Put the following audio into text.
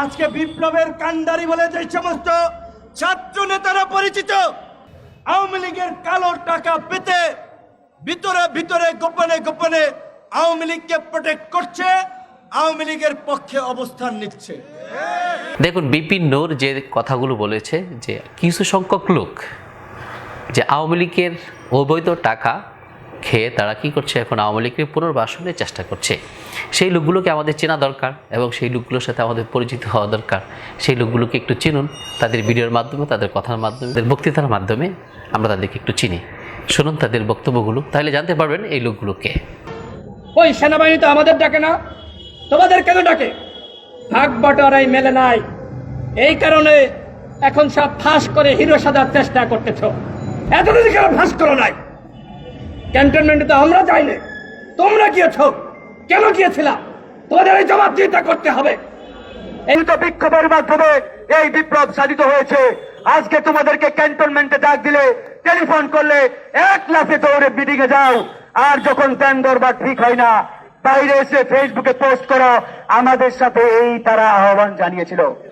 আজকে বিপ্লবের কান্ডারি বলে যে সমস্ত ছাত্র নেতারা পরিচিত আওয়ামী লীগের কালো টাকা পেতে ভিতরে ভিতরে গোপনে গোপনে আওয়ামী লীগকে প্রোটেক্ট করছে, আওয়ামী লীগের পক্ষে অবস্থান নিচ্ছে। দেখুন, বিপিন নূর যে কথাগুলো বলেছে যে কিছু সংখ্যক লোক যে আওয়ামী লীগের অবৈধ টাকা খেয়ে তারা কি করছে, এখন আওয়ামী লীগের পুনর্বাসনের চেষ্টা করছে। সেই লোকগুলোকে আমাদের চেনা দরকার এবং সেই লোকগুলোর সাথে আমাদের পরিচিত হওয়া দরকার। সেই লোকগুলোকে একটু চিনুন, তাদের ভিডিওর মাধ্যমে, তাদের কথার মাধ্যমে, তাদের বক্তৃতার মাধ্যমে আমরা তাদেরকে একটু চিনি। শুনুন তাদের বক্তব্যগুলো, তাহলে জানতে পারবেন এই লোকগুলো কে। ওই সেনাবাহিনী তো আমাদের ডাকে না, তোমাদের কেন ডাকে? ভাগ বাটোয়ারাই মেলে নাই, এই কারণে এখন সব ফাঁস করে হিরো সাজার চেষ্টা করতেছ। এতদিন কেন ফাঁস করো নাই? ক্যান্টনমেন্টে তো আমরা যাইনি, তোমরা গিয়েছ, কেন গিয়েছিলা? তোমাদের এই জবাবদিহিতা করতে হবে। এই তো বিক্ষোভের মাধ্যমে এই বিপ্লব সাধিত হয়েছে। আজকে তোমাদেরকে ক্যান্টনমেন্টে ডাক দিলে, টেলিফোন করলে এক লাফে দৌড়ে মিটিং এ যাও, আর যখন দেন দরবার ঠিক হয় না বাইরে এসে ফেসবুকে পোস্ট করো। আমাদের সাথে এই তারা আহ্বান জানিয়েছিল।